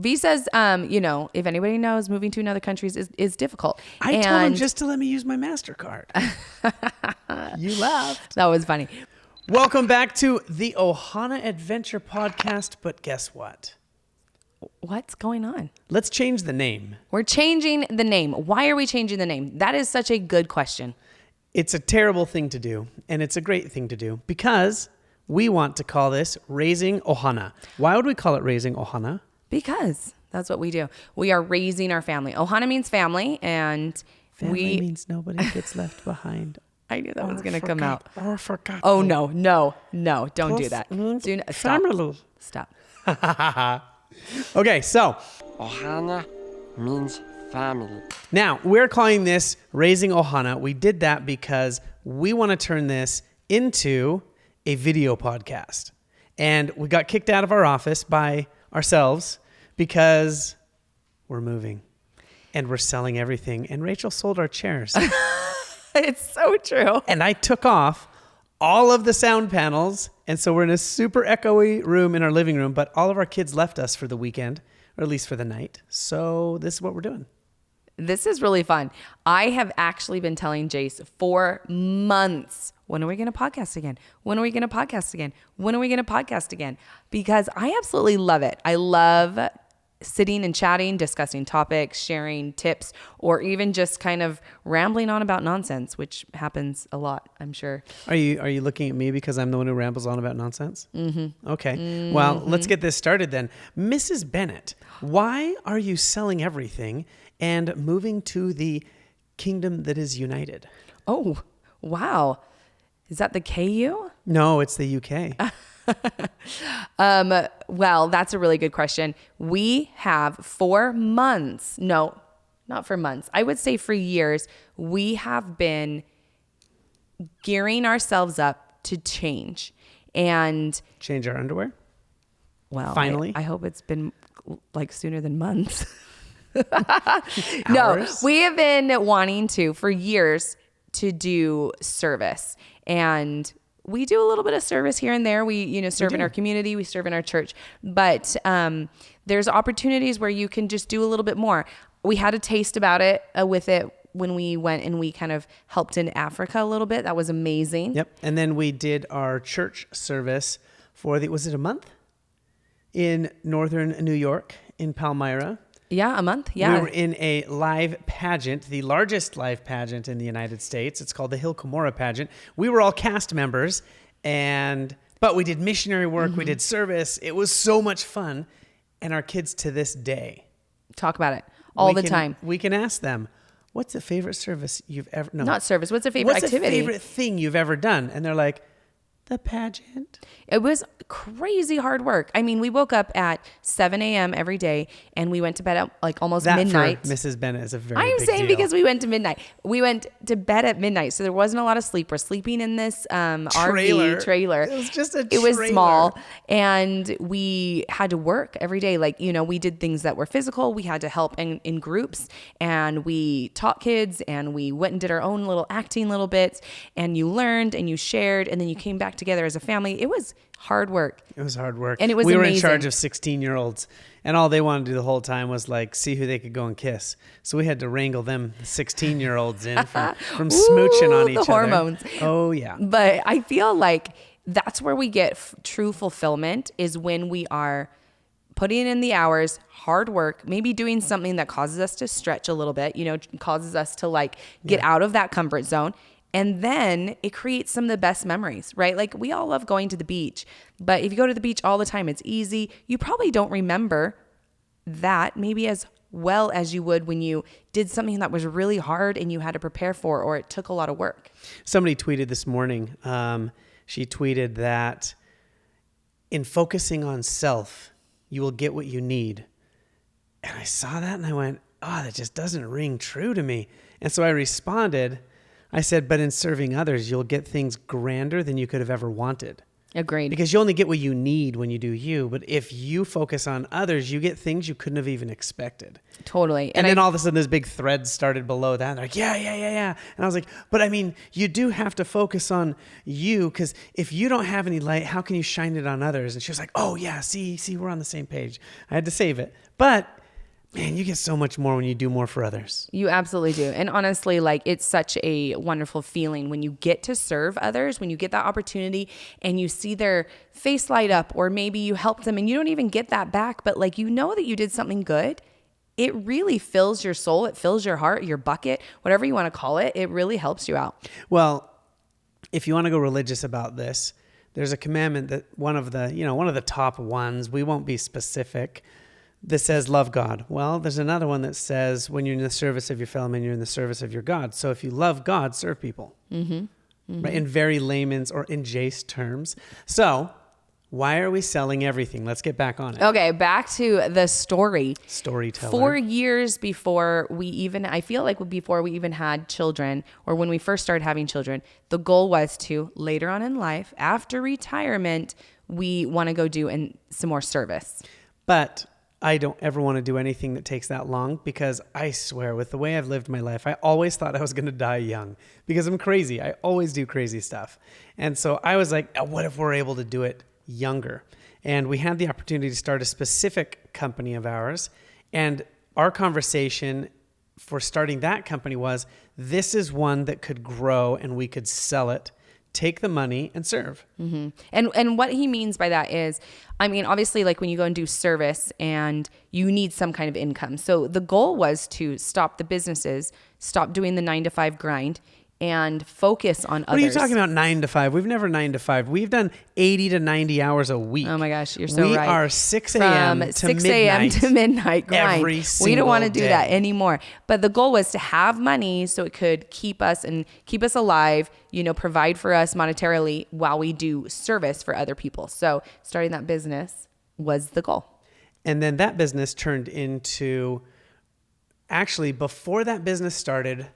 Visas, if anybody knows, moving to another country is difficult. I told him just to let me use my MasterCard. You laughed. That was funny. Welcome back to the Ohana Adventure Podcast. But guess what? What's going on? Let's change the name. We're changing the name. Why are we changing the name? That is such a good question. It's a terrible thing to do, and it's a great thing to do because we want to call this Raising Ohana. Why would we call it Raising Ohana? Because that's what we do. We are raising our family. Ohana means family, and Family means nobody gets left behind. I knew that was going to come out. Or forgotten. Oh, no, don't do that. Do not, stop. Family. Stop. Okay, so Ohana means family. now we're calling this Raising Ohana. We did that because we want to turn this into a video podcast. And we got kicked out of our office by ourselves because we're moving and we're selling everything. And Rachel sold our chairs. It's so true. And I took off all of the sound panels. And so we're in a super echoey room in our living room, but all of our kids left us for the weekend, or at least for the night. So this is what we're doing. This is really fun. I have actually been telling Jace for months, when are we going to podcast again? When are we going to podcast again? When are we going to podcast again? Because I absolutely love it. I love sitting and chatting, discussing topics, sharing tips, or even just kind of rambling on about nonsense, which happens a lot, I'm sure. Are you looking at me because I'm the one who rambles on about nonsense? Mm-hmm. Okay. Well, let's get this started then. Mrs. Bennett, why are you selling everything and moving to the kingdom that is united? Oh, wow. Is that the KU? No, it's the UK. Well, that's a really good question. We have 4 months. No, not for months. I would say for years, we have been gearing ourselves up to change. And Change our underwear? well, Finally? I hope it's been like sooner than months. Hours? No, we have been wanting to for years to do service, and we do a little bit of service here and there. We serve in our community, we serve in our church, but there's opportunities where you can just do a little bit more. We had a taste about it with it when we went and we kind of helped in Africa a little bit. That was amazing. Yep. And then we did our church service for was it a month? In northern New York, in Palmyra. Yeah, a month. Yeah. We were in a live pageant, the largest live pageant in the United States. It's called the Hill Cumorah pageant. We were all cast members, but we did missionary work. We did service. It was so much fun. And our kids to this day Talk about it all the time. We can ask them, what's the favorite service you've ever... No. Not service. What's the favorite activity? What's the favorite thing you've ever done? And they're like, the pageant. It was crazy hard work. I mean, we woke up at 7 a.m. every day and we went to bed at like almost midnight. For Mrs. Bennett is a very I'm big saying deal. because we went to midnight. We went to bed at midnight, so there wasn't a lot of sleep. We're sleeping in this RV trailer. It was just a It was trailer. small, and we had to work every day. Like, we did things that were physical. We had to help in groups, and we taught kids, and we went and did our own little acting little bits, and you learned, and you shared, and then you came back together as a family. It was hard work. It was hard work. And it was We were amazing. in charge of 16-year-olds, and all they wanted to do the whole time was like see who they could go and kiss. So we had to wrangle them 16-year-olds in from smooching on each the other. hormones. Oh, yeah. But I feel like that's where we get true fulfillment, is when we are putting in the hours, hard work, maybe doing something that causes us to stretch a little bit, causes us to get out of that comfort zone. And then it creates some of the best memories, right? Like, we all love going to the beach, but if you go to the beach all the time, it's easy. You probably don't remember that maybe as well as you would when you did something that was really hard and you had to prepare for, or it took a lot of work. Somebody tweeted this morning. She tweeted that in focusing on self, you will get what you need. And I saw that and I went, that just doesn't ring true to me. And so I responded, I said, but in serving others, you'll get things grander than you could have ever wanted. Agreed. Because you only get what you need when you do you. But if you focus on others, you get things you couldn't have even expected. Totally. And then all of a sudden this big thread started below that. And they're like, yeah. And I was like, but I mean, you do have to focus on you, because if you don't have any light, how can you shine it on others? And she was like, oh yeah, see, we're on the same page. I had to save it. But man, you get so much more when you do more for others. You absolutely do. And honestly, like, it's such a wonderful feeling when you get to serve others, when you get that opportunity and you see their face light up, or maybe you helped them and you don't even get that back, but like, you know that you did something good. It really fills your soul. It fills your heart, your bucket, whatever you want to call it. It really helps you out. Well, if you want to go religious about this, there's a commandment that one of the top ones, we won't be specific, that says love God. Well, there's another one that says when you're in the service of your fellow man, you're in the service of your God. So if you love God, serve people. Right? In very layman's or in Jace terms. So why are we selling everything? Let's get back on it. Okay, back to the story. Storyteller. 4 years before I feel like before we even had children, or when we first started having children, the goal was to, later on in life, after retirement, we want to go do some more service. But I don't ever want to do anything that takes that long, because I swear, with the way I've lived my life, I always thought I was going to die young, because I'm crazy. I always do crazy stuff. And so I was like, what if we're able to do it younger? And we had the opportunity to start a specific company of ours. And our conversation for starting that company was, this is one that could grow and we could sell it, take the money and serve. Mm-hmm. And what he means by that is, I mean, obviously, like when you go and do service and you need some kind of income. So the goal was to stop the businesses, stop doing the 9-to-5 grind, and focus on others. What are you talking about 9 to 5? We've never 9 to 5. We've done 80 to 90 hours a week. Oh my gosh, you're so right. We are 6 a.m. to 6 a.m. to midnight grind. Every single We don't want to do day. that anymore. But the goal was to have money so it could keep us alive, provide for us monetarily while we do service for other people. So starting that business was the goal. And then that business turned into, actually, before that business started,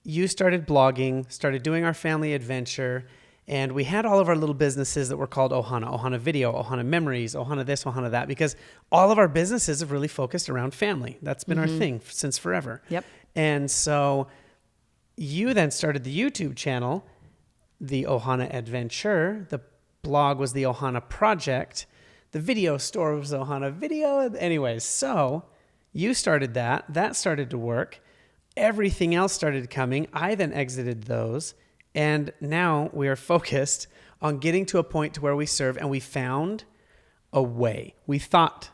you started blogging, started doing our family adventure, and we had all of our little businesses that were called Ohana, Ohana Video, Ohana Memories, Ohana this, Ohana that, because all of our businesses have really focused around family. That's been our thing since forever. Yep. And so you then started the YouTube channel, the Ohana Adventure. The blog was the Ohana Project. The video store was Ohana Video. Anyways, so you started that. That started to work. Everything else started coming. I then exited those. And now we are focused on getting to a point to where we serve, and we found a way. We thought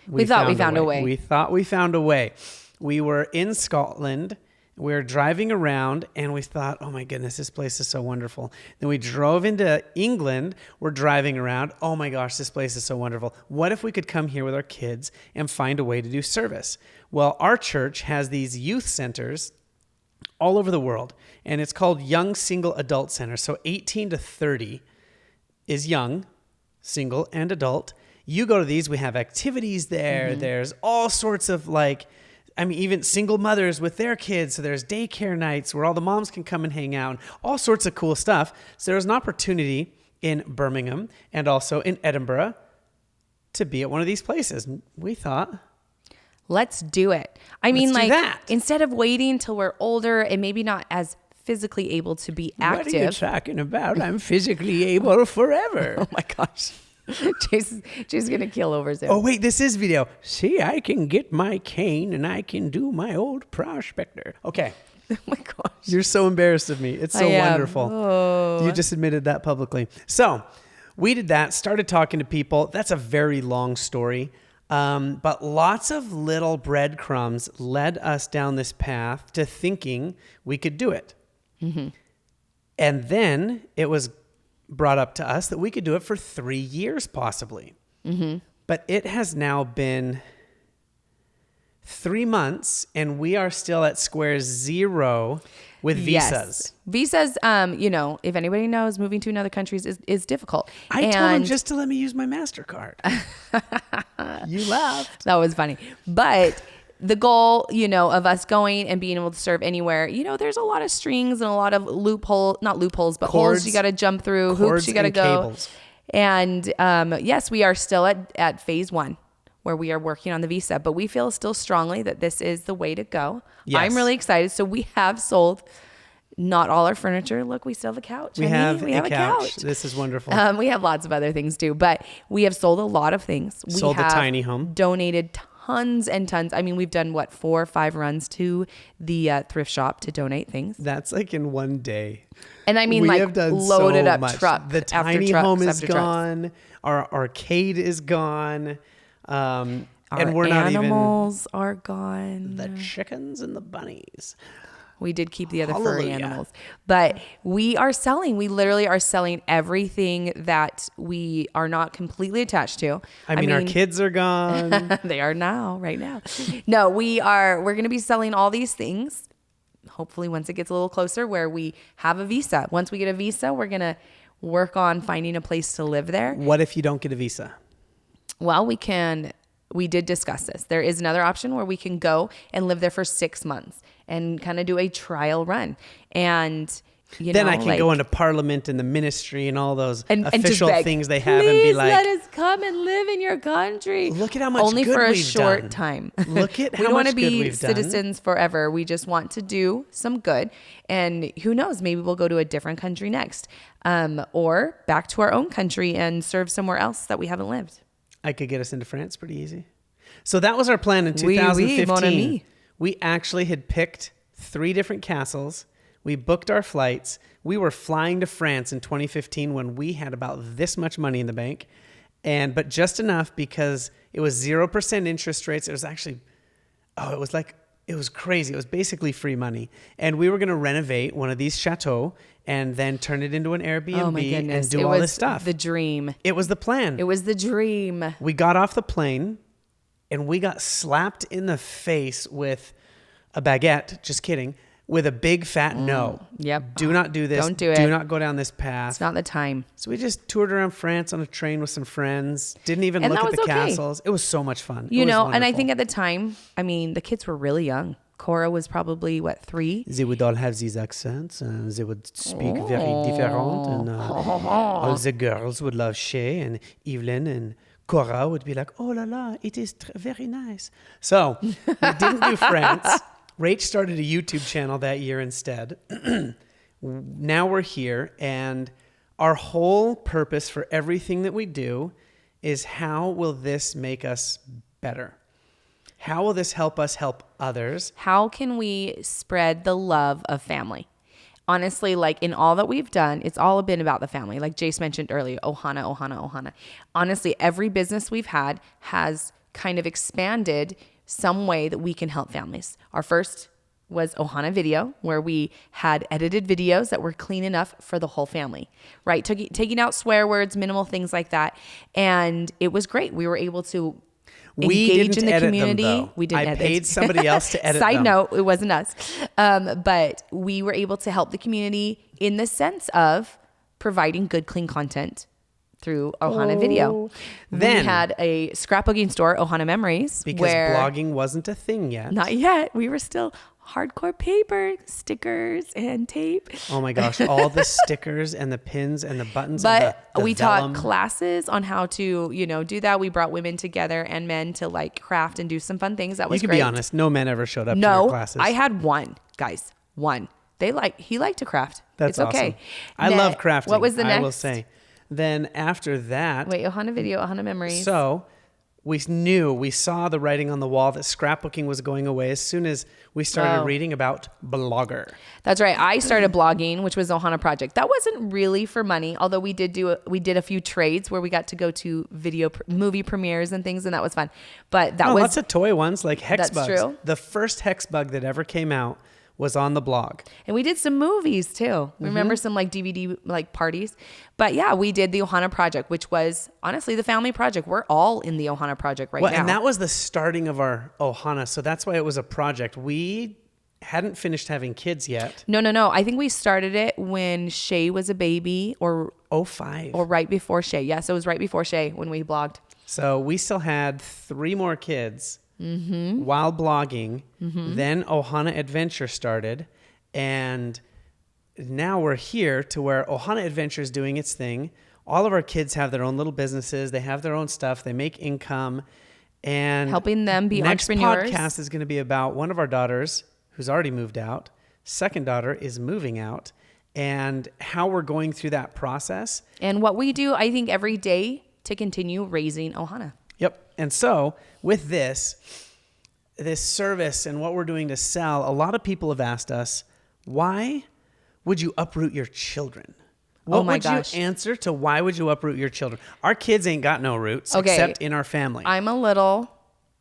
we found a way. We thought we found a way. We were in Scotland. We were driving around and we thought, oh my goodness, this place is so wonderful. Then we drove into England. We're driving around. Oh my gosh, this place is so wonderful. What if we could come here with our kids and find a way to do service? Well, our church has these youth centers all over the world, and it's called Young Single Adult Center. So 18 to 30 is young, single, and adult. You go to these, we have activities there. There's all sorts of even single mothers with their kids. So there's daycare nights where all the moms can come and hang out, and all sorts of cool stuff. So there's an opportunity in Birmingham and also in Edinburgh to be at one of these places. We thought, let's do it. Instead of waiting until we're older and maybe not as physically able to be active. What are you talking about? I'm physically able forever. Oh my gosh. Chase is going to kill over Zoom. Oh, wait, this is video. See, I can get my cane and I can do my old prospector. Okay. Oh my gosh. You're so embarrassed of me. It's so wonderful. Oh. You just admitted that publicly. So we did that, started talking to people. That's a very long story. But lots of little breadcrumbs led us down this path to thinking we could do it. Mm-hmm. And then it was brought up to us that we could do it for 3 years possibly. Mm-hmm. But it has now been 3 months and we are still at square zero with visas. Yes. Visas, if anybody knows, moving to another country is difficult. I told him just to let me use my MasterCard. You laughed. That was funny. But the goal, of us going and being able to serve anywhere, there's a lot of strings and a lot of not loopholes, but Cords. holes you got to jump through, hoops Cords you got to and go. cables. And yes, we are still at phase 1 where we are working on the visa, but we feel still strongly that this is the way to go. Yes. I'm really excited. So we have sold not all our furniture. Look, we still have a couch. We have a couch. This is wonderful. We have lots of other things too, but we have sold a lot of things. We Sold the have tiny home. Donated tons and tons. I mean, we've done 4 or 5 runs to the thrift shop to donate things. That's like in one day. And I mean, We like have done loaded so up much. truck The after tiny trucks home is after trucks. gone. Our arcade is gone. And Our we're not even animals are gone. the chickens and the bunnies. We did keep the other furry Hallelujah. animals, but we literally are selling everything that we are not completely attached to. I mean, our kids are gone. They are right now. No, we're going to be selling all these things. Hopefully once it gets a little closer where we have a visa. Once we get a visa, we're going to work on finding a place to live there. What if you don't get a visa? Well, we did discuss this. There is another option where we can go and live there for 6 months and kind of do a trial run. And, Then I can go into parliament and the ministry and all those and official just beg, things they have and be "Please like, let us come and live in your country." look at how much Only good for a we've short done. time. Look at we how don't want much to good be we've done. citizens forever. We just want to do some good. And who knows, maybe we'll go to a different country next, or back to our own country and serve somewhere else that we haven't lived. I could get us into France pretty easy. So that was our plan in Oui, oui, 2015. mon ami. We actually had picked 3 different castles. We booked our flights. We were flying to France in 2015 when we had about this much money in the bank, but just enough because it was 0% interest rates. It was actually, it was crazy. It was basically free money. And we were going to renovate one of these chateaux and then turn it into an Airbnb Oh my goodness. and do It all was this stuff. the dream. It was the plan. It was the dream. We got off the plane and we got slapped in the face with a baguette. Just kidding. With a big fat no. Yep. Do not do this. Don't do it. Do not go down this path. It's not the time. So we just toured around France on a train with some friends. Didn't even And look that at the was okay. castles. It was so much fun. And I wonderful. think at the time, I mean, the kids were really young. Cora was probably 3? They would all have these accents. They would speak very different. And all the girls would love Shay and Evelyn, and Cora would be like, "Oh la la, it is very nice." So we didn't do France. Rach started a YouTube channel that year instead. Now we're here, and our whole purpose for everything that we do is how will this make us better? How will this help us help others? How can we spread the love of family? Honestly, like in all that we've done, it's all been about the family. Like Jace mentioned earlier, Ohana, Ohana, Ohana. Honestly, every business we've had has kind of expanded some way that we can help families. Our first was Ohana Video, where we had edited videos that were clean enough for the whole family, right? Taking out swear words, minimal things like that. And it was great. We were able to engage in the community. We didn't edit them, though. I paid somebody else to edit Side them. note, it wasn't us. But we were able to help the community in the sense of providing good, clean content through Ohana Video. Then we had a scrapbooking store, Ohana Memories, because where blogging wasn't a thing yet. not yet. We were still hardcore paper, stickers, and tape. Oh my gosh, all the stickers and the pins and the buttons. But and the we vellum. taught classes on how to, do that. We brought women together and men to like craft and do some fun things. That was You can great. be honest, no men ever showed up to No, your classes. I had one, guys. One. He liked to craft. That's it's okay. awesome. I love crafting. What was the next? I will say. Then after that, Wait, Ohana Video, Ohana Memories. so we saw the writing on the wall that scrapbooking was going away as soon as we started reading about Blogger. That's right. I started blogging, which was Ohana Project. That wasn't really for money, although we did a few trades where we got to go to movie premieres and things, and that was fun. But that was lots of toy ones like Hex That's Bugs. true. The first Hex Bug that ever came out was on the blog. And we did some movies too. Remember some like DVD like parties. But yeah, we did the Ohana Project, which was honestly the family project. We're all in the Ohana Project right now. And that was the starting of our Ohana. So that's why it was a project. We hadn't finished having kids yet. No. I think we started it when Shay was a baby or 05. or right before Shay. Yeah, so it was right before Shay when we blogged. So we still had 3 more kids while blogging. Then Ohana Adventure started. And now we're here to where Ohana Adventure is doing its thing. All of our kids have their own little businesses. They have their own stuff. They make income. And helping them be entrepreneurs. Next podcast is going to be about one of our daughters who's already moved out. Second daughter is moving out. And how we're going through that process. And what we do, I think, every day to continue raising Ohana. Yep. And so with this service and what we're doing to sell, a lot of people have asked us, why would you uproot your children? What would you answer to why would you uproot your children? Our kids ain't got no roots except in our family. I'm a little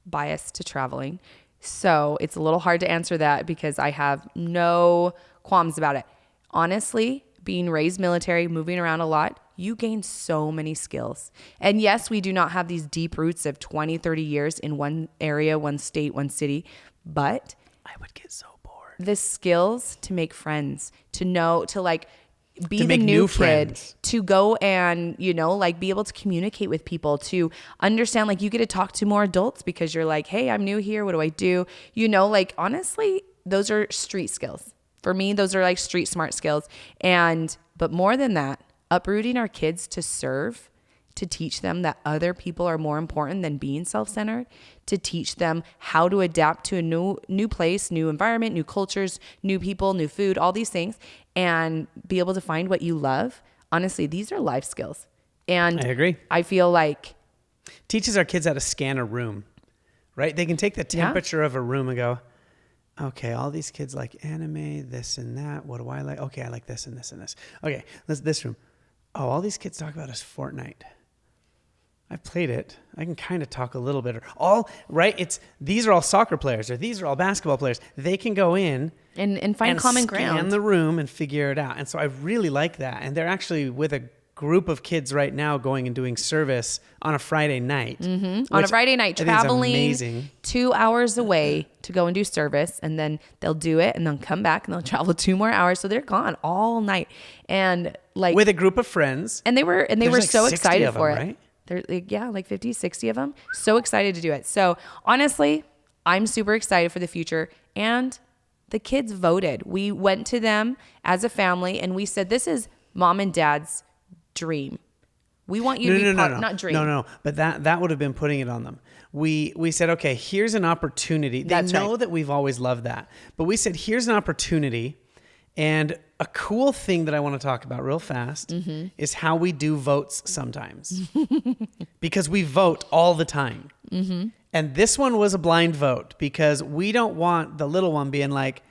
biased to traveling, so it's a little hard to answer that because I have no qualms about it. Honestly, being raised military, moving around a lot, you gain so many skills. And yes, we do not have these deep roots of 20, 30 years in one area, one state, one city, but I would get so bored. The skills to make friends, to know, to like be to the new kid, friends. to go and, you know, like be able to communicate with people, to understand, like you get to talk to more adults because you're like, hey, I'm new here. What do I do? You know, like honestly, those are street skills. For me, those are like street smart skills. But more than that, uprooting our kids to serve, to teach them that other people are more important than being self-centered, to teach them how to adapt to a new place, new environment, new cultures, new people, new food, all these things, and be able to find what you love. Honestly, these are life skills. And I agree. I feel like teaches our kids how to scan a room, right? They can take the temperature of a room and go, okay, all these kids like anime, this and that. What do I like? Okay, I like this and this and this. Okay, this room. Oh, all these kids talk about is Fortnite. I've played it. I can kind of talk a little bit. These are all soccer players or these are all basketball players. They can go in and find common ground. Scan the room and figure it out. And so I really like that. And they're actually with a group of kids right now going and doing service on a Friday night. Mm-hmm. On a Friday night, traveling 2 hours away to go and do service. And then they'll do it and they'll come back and they'll travel 2 more hours. So they're gone all night. And like with a group of friends. And they were so excited for it. Right? They're like 50, 60 of them. So excited to do it. So honestly, I'm super excited for the future. And the kids voted. We went to them as a family and we said, this is mom and dad's dream. We want you to be not dream. No. But that would have been putting it on them. We said, okay, here's an opportunity. They know that we've always loved that. But we said, here's an opportunity. And a cool thing that I want to talk about real fast is how we do votes sometimes. Because we vote all the time. Mm-hmm. And this one was a blind vote because we don't want the little one being like,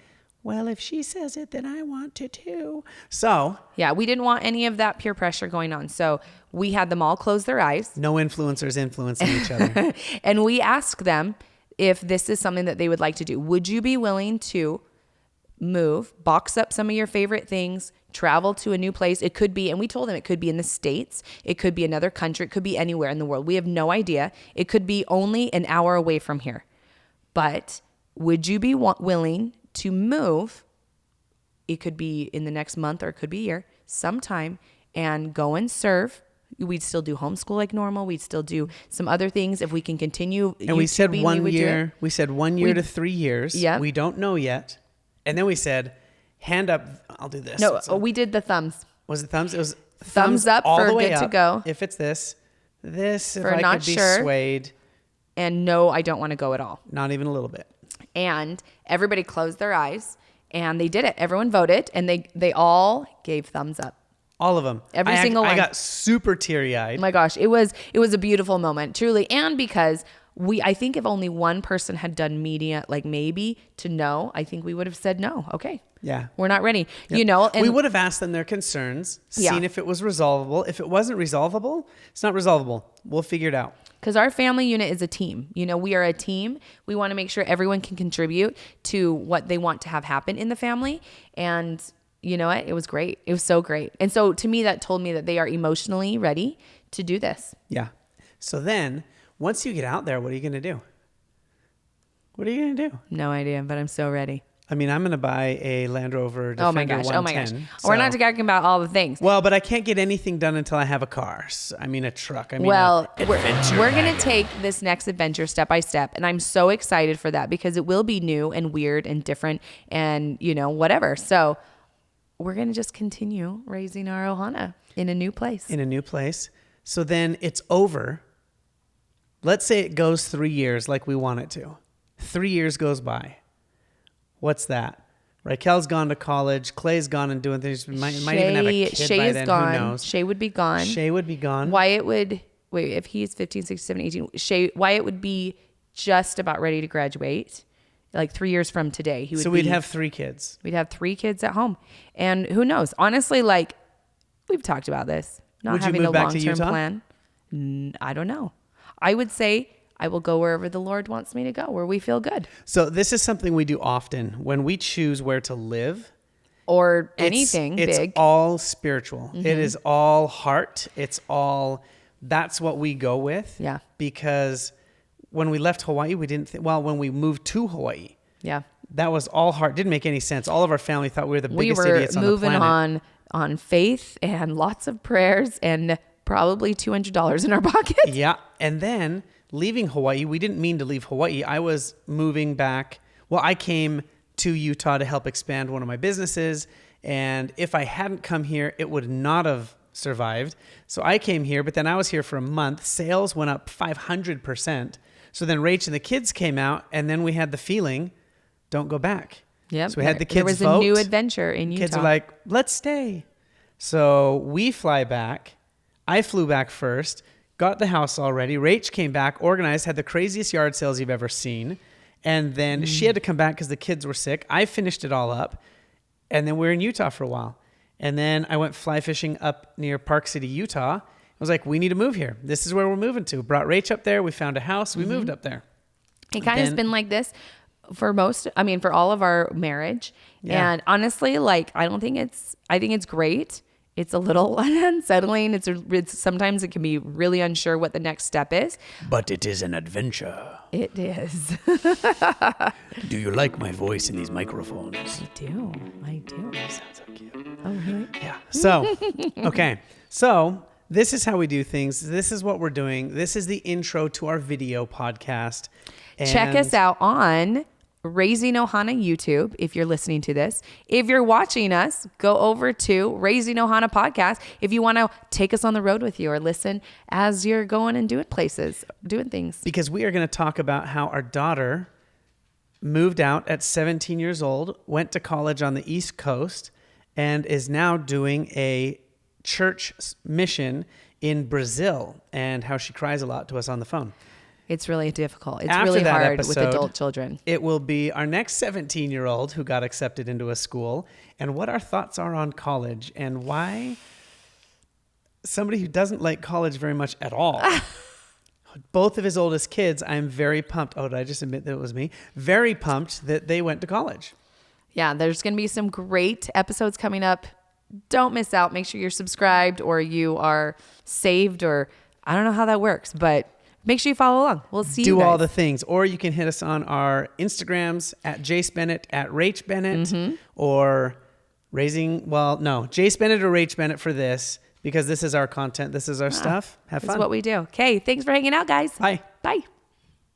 well, if she says it, then I want to too. So yeah, we didn't want any of that peer pressure going on. So we had them all close their eyes. No influencers influencing each other. And we asked them if this is something that they would like to do. Would you be willing to move, box up some of your favorite things, travel to a new place? It could be, and we told them it could be in the States. It could be another country. It could be anywhere in the world. We have no idea. It could be only an hour away from here. But would you be willing to move? It could be in the next month or it could be a year, sometime, and go and serve. We'd still do homeschool like normal. We'd still do some other things if we can continue. And we said 1 year. We said 1 year to 3 years. Yeah. We don't know yet. And then we said, hand up. I'll do this. No, we did the thumbs. Was it thumbs? It was thumbs up all for the way good up. to go. If it's this if for I not could be sure. swayed. And no, I don't want to go at all. Not even a little bit. And everybody closed their eyes and they did it. Everyone voted and they all gave thumbs up. All of them. Every single one. I got super teary-eyed. Oh my gosh, it was a beautiful moment, truly. And because I think if only one person had done media, like maybe to know, I think we would have said no. Okay. Yeah. We're not ready. Yep. You know, and we would have asked them their concerns, seen if it was resolvable. If it wasn't resolvable, it's not resolvable. We'll figure it out. Because our family unit is a team. You know, we are a team. We want to make sure everyone can contribute to what they want to have happen in the family. And you know what? It was great. It was so great. And so to me, that told me that they are emotionally ready to do this. Yeah. So then once you get out there, what are you going to do? What are you going to do? No idea, but I'm so ready. I mean, I'm going to buy a Land Rover Defender Oh my gosh. 110. We're so- not talking about all the things. Well, but I can't get anything done until I have a car. I mean, a truck. I mean, Well, a we're adventure going to wagon. take this next adventure step by step. And I'm so excited for that because it will be new and weird and different and, whatever. So we're going to just continue raising our Ohana in a new place. In a new place. So then it's over. Let's say it goes 3 years like we want it to. 3 years goes by. What's that? Raquel's gone to college. Clay's gone and doing things. Might even have a kid Shay by is then. gone. Who knows? Shay would be gone. Shay would be gone. Wyatt would, if he's 15, 16, 17, 18, Wyatt would be just about ready to graduate. Like 3 years from today. He would So we'd have 3 kids. We'd have 3 kids at home. And who knows? Honestly, like, we've talked about this. Not Would you having move a back to long-term Utah? plan. I don't know. I would say I will go wherever the Lord wants me to go, where we feel good. So this is something we do often. When we choose where to live, Or anything it's big. all spiritual. It is all heart. That's what we go with. Yeah. Because when we left Hawaii, we didn't when we moved to Hawaii, Yeah. that was all heart. Didn't make any sense. All of our family thought we were the We biggest were idiots on the moving planet. on faith and lots of prayers and probably $200 in our pocket. Yeah. And then leaving Hawaii, we didn't mean to leave Hawaii. I was moving back. Well, I came to Utah to help expand one of my businesses. And if I hadn't come here, it would not have survived. So I came here, but then I was here for a month. Sales went up 500%. So then Rach and the kids came out, and then we had the feeling, don't go back. Yep. So we had the kids There was vote. a new adventure in Utah. Kids are like, let's stay. So we fly back. I flew back first, got the house all ready. Rach came back, organized, had the craziest yard sales you've ever seen. And then she had to come back because the kids were sick. I finished it all up. And then we were in Utah for a while. And then I went fly fishing up near Park City, Utah. I was like, we need to move here. This is where we're moving to. Brought Rach up there. We found a house. We moved up there. It kind of has been like this for for all of our marriage. Yeah. And honestly, like, I think it's great. It's a little unsettling. It's sometimes it can be really unsure what the next step is. But it is an adventure. It is. Do you like my voice in these microphones? I do. Sounds so cute. Oh, really? Yeah. So, okay. So this is how we do things. This is what we're doing. This is the intro to our video podcast. Check us out on Raising Ohana YouTube if you're listening to this. If you're watching us, go over to Raising Ohana Podcast if you want to take us on the road with you or listen as you're going and doing things. Because we are going to talk about how our daughter moved out at 17 years old, went to college on the East Coast, and is now doing a church mission in Brazil, and how she cries a lot to us on the phone. It's really difficult. It's After really that hard with episode, adult children. It will be our next 17-year-old who got accepted into a school, and what our thoughts are on college and why somebody who doesn't like college very much at all. Both of his oldest kids, I'm very pumped. Oh, did I just admit that it was me? Very pumped that they went to college. Yeah, there's going to be some great episodes coming up. Don't miss out. Make sure you're subscribed or you are saved, or I don't know how that works, but make sure you follow along. We'll see you Do guys. all the things. Or you can hit us on our Instagrams at Jace Bennett, at Rach Bennett, or Jace Bennett or Rach Bennett for this, because this is our content. This is our stuff. Have That's fun. what we do. Okay, thanks for hanging out, guys. Bye. Bye.